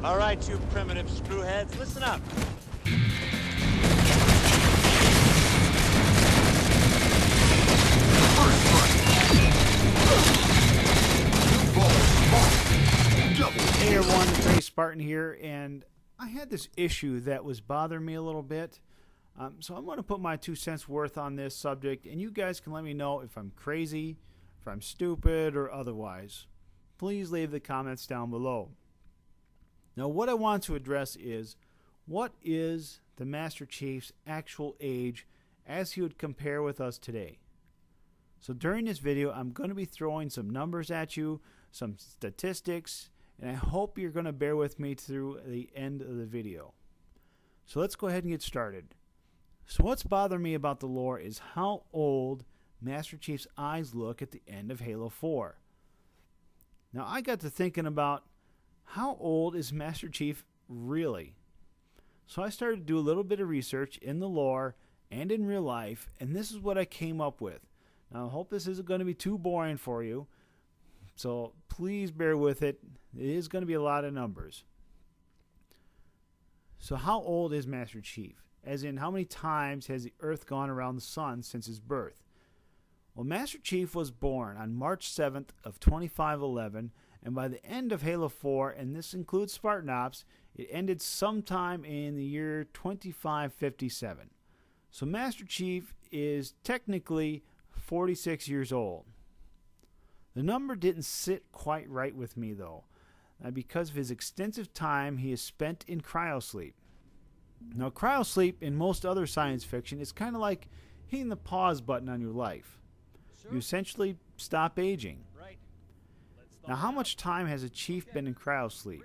All right, you primitive screwheads, listen up. Hey everyone, it's Spartan here, and I had this issue that was bothering me a little bit. So I'm going to put my 2 cents worth on this subject, and you guys can let me know if I'm crazy, if I'm stupid, or otherwise. Please leave the comments down below. Now, what I want to address is, what is the Master Chief's actual age as he would compare with us today? So during this video, I'm going to be throwing some numbers at you, some statistics, and I hope you're going to bear with me through the end of the video. So let's go ahead and get started. So what's bothering me about the lore is how old Master Chief's eyes look at the end of Halo 4. Now I got to thinking about, how old is Master Chief really? So I started to do a little bit of research in the lore and in real life, and this is what I came up with. Now I hope this isn't going to be too boring for you, so please bear with it. It is going to be a lot of numbers. So how old is Master Chief? As in, how many times has the Earth gone around the sun since his birth? Well, Master Chief was born on March 7th of 2511, and by the end of Halo 4, and this includes Spartan Ops, it ended sometime in the year 2557. So Master Chief is technically 46 years old. The number didn't sit quite right with me though, because of his extensive time he has spent in cryosleep. Now cryosleep in most other science fiction is kind of like hitting the pause button on your life. You essentially stop aging. Now how much time has a chief been in cryosleep?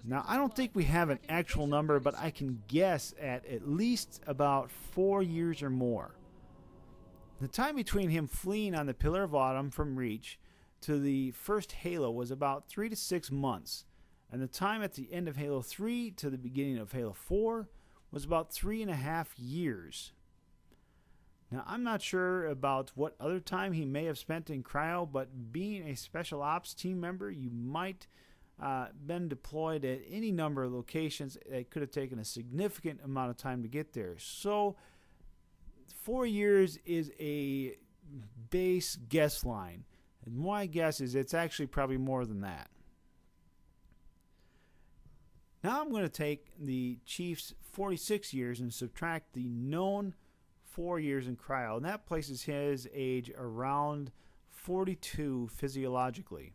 Now I don't think we have an actual number, but I can guess at least about 4 years or more. The time between him fleeing on the Pillar of Autumn from Reach to the first Halo was about 3 to 6 months, and the time at the end of Halo 3 to the beginning of Halo 4 was about 3.5 years. Now I'm not sure about what other time he may have spent in cryo, but being a special ops team member, you might been deployed at any number of locations. It could have taken a significant amount of time to get there. So 4 years is a base guess line. And my guess is it's actually probably more than that. Now I'm going to take the Chief's 46 years and subtract the known 4 years in cryo, and that places his age around 42 physiologically.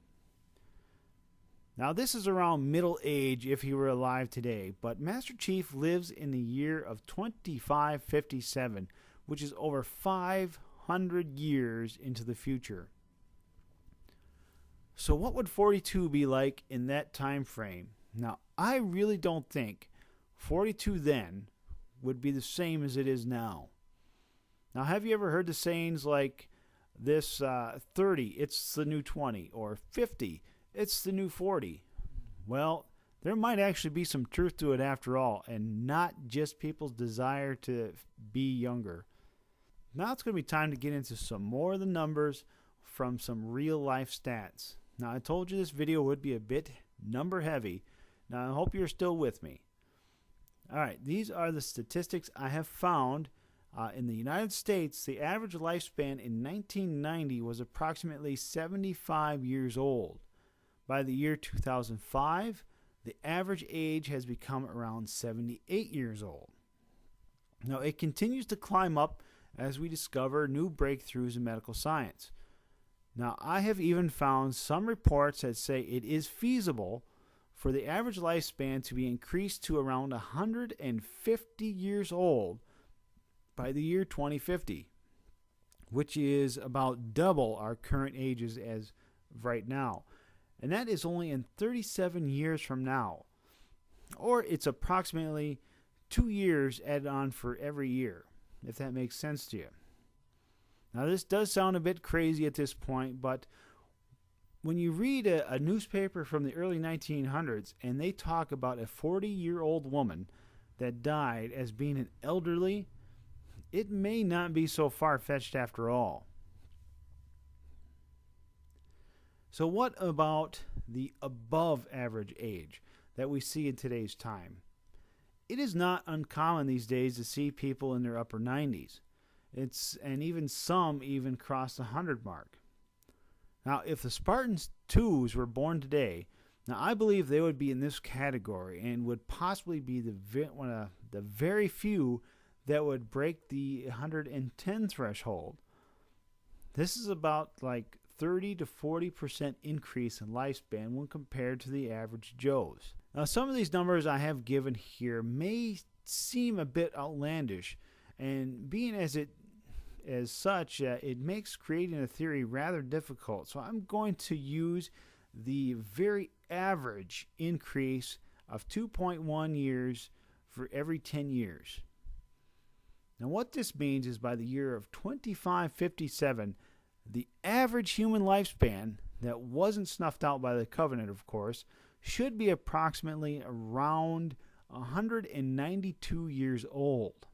Now this is around middle age if he were alive today, but Master Chief lives in the year of 2557, which is over 500 years into the future. So what would 42 be like in that time frame? Now I really don't think 42 then would be the same as it is now. Now have you ever heard the sayings like this, 30, it's the new 20, or 50, it's the new 40? Well, there might actually be some truth to it after all, and not just people's desire to be younger. Now it's going to be time to get into some more of the numbers from some real life stats. Now I told you this video would be a bit number heavy. Now I hope you're still with me. Alright, these are the statistics I have found. In the United States, the average lifespan in 1990 was approximately 75 years old. By the year 2005, the average age has become around 78 years old. Now it continues to climb up as we discover new breakthroughs in medical science. Now I have even found some reports that say it is feasible for the average lifespan to be increased to around 150 years old by the year 2050, which is about double our current ages as of right now. And that is only in 37 years from now. Or it's approximately 2 years added on for every year, if that makes sense to you. Now this does sound a bit crazy at this point, but when you read a newspaper from the early 1900s and they talk about a 40-year-old woman that died as being an elderly, it may not be so far-fetched after all. So what about the above average age? that we see in today's time. It is not uncommon these days to see people in their upper 90s. And even some even cross the 100 mark. Now, if the Spartans 2s were born today, now I believe they would be in this category and would possibly be one of the very few that would break the 110 threshold. This is about like 30 to 40% increase in lifespan when compared to the average Joes. Now, some of these numbers I have given here may seem a bit outlandish, and being as such, it makes creating a theory rather difficult. So I'm going to use the very average increase of 2.1 years for every 10 years. Now, what this means is by the year of 2557, the average human lifespan that wasn't snuffed out by the Covenant, of course, should be approximately around 192 years old.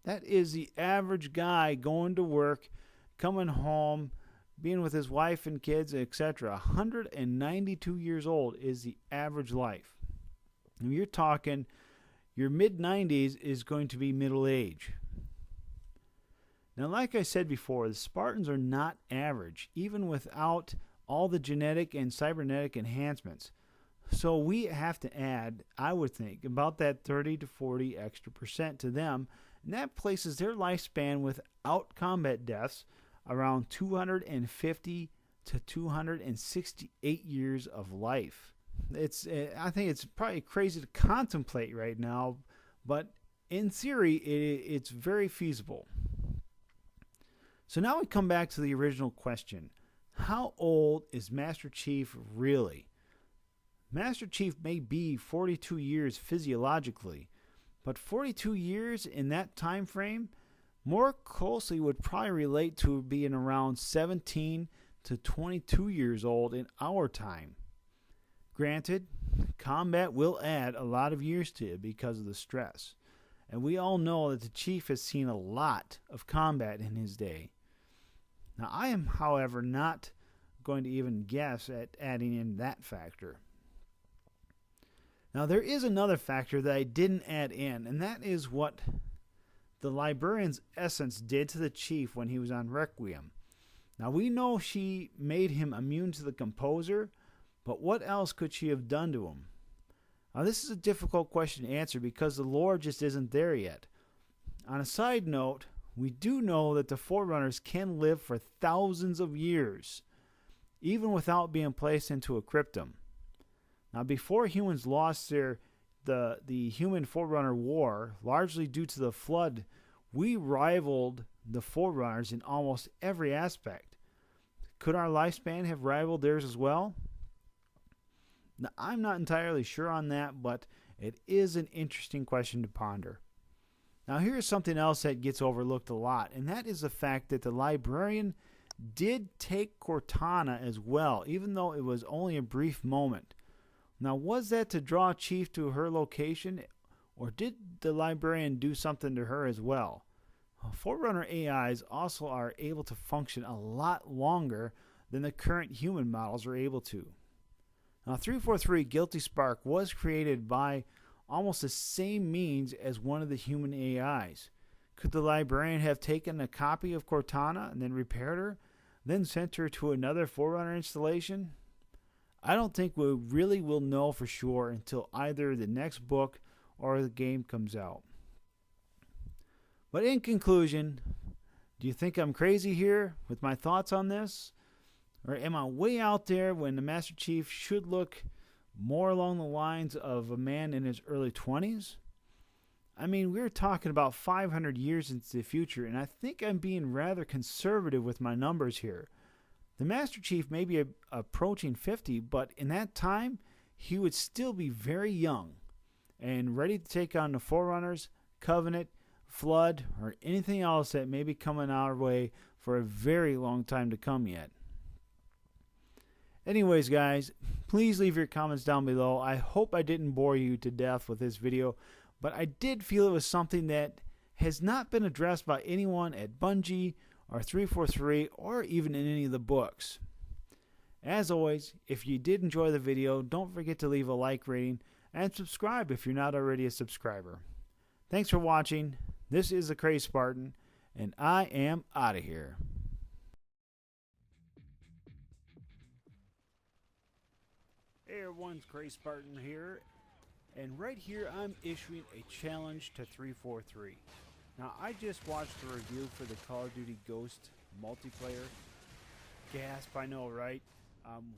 That is the average guy going to work, coming home, being with his wife and kids, etc. 192 years old is the average life. And you're talking your mid-90s is going to be middle age. Now, like I said before, the Spartans are not average, even without all the genetic and cybernetic enhancements. So we have to add, I would think, about that 30 to 40 extra percent to them, and that places their lifespan without combat deaths around 250 to 268 years of life. I think it's probably crazy to contemplate right now, but in theory, it's very feasible. So now we come back to the original question. How old is Master Chief really? Master Chief may be 42 years physiologically, but 42 years in that time frame more closely would probably relate to being around 17 to 22 years old in our time. Granted, combat will add a lot of years to it because of the stress, and we all know that the Chief has seen a lot of combat in his day. Now, I am, however, not going to even guess at adding in that factor. Now, there is another factor that I didn't add in, and that is what the librarian's essence did to the Chief when he was on Requiem. Now, we know she made him immune to the composer, but what else could she have done to him? Now, this is a difficult question to answer because the lore just isn't there yet. On a side note, we do know that the Forerunners can live for thousands of years, even without being placed into a cryptum. Now, before humans lost the human Forerunner war, largely due to the flood, we rivaled the Forerunners in almost every aspect. Could our lifespan have rivaled theirs as well? Now, I'm not entirely sure on that, but it is an interesting question to ponder. Now, here's something else that gets overlooked a lot, and that is the fact that the librarian did take Cortana as well, even though it was only a brief moment. Now, was that to draw Chief to her location, or did the librarian do something to her as well? Forerunner AIs also are able to function a lot longer than the current human models are able to. Now, 343 Guilty Spark was created by almost the same means as one of the human AIs. Could the librarian have taken a copy of Cortana and then repaired her, then sent her to another Forerunner installation? I don't think we really will know for sure until either the next book or the game comes out. But in conclusion, do you think I'm crazy here with my thoughts on this? Or am I way out there when the Master Chief should look more along the lines of a man in his early 20s? I mean, we're talking about 500 years into the future, and I think I'm being rather conservative with my numbers here. The Master Chief may be approaching 50, but in that time, he would still be very young and ready to take on the Forerunners, Covenant, Flood, or anything else that may be coming our way for a very long time to come yet. Anyways, guys, please leave your comments down below. I hope I didn't bore you to death with this video, but I did feel it was something that has not been addressed by anyone at Bungie or 343 or even in any of the books. As always, if you did enjoy the video, don't forget to leave a like rating and subscribe if you're not already a subscriber. Thanks for watching. This is the Cray Spartan, and I am out of here. Hey everyone, Cray Spartan here, and right here I'm issuing a challenge to 343. Now I just watched a review for the Call of Duty Ghost multiplayer. Gasp, I know, right?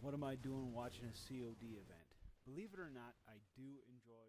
What am I doing watching a COD event? Believe it or not, I do enjoy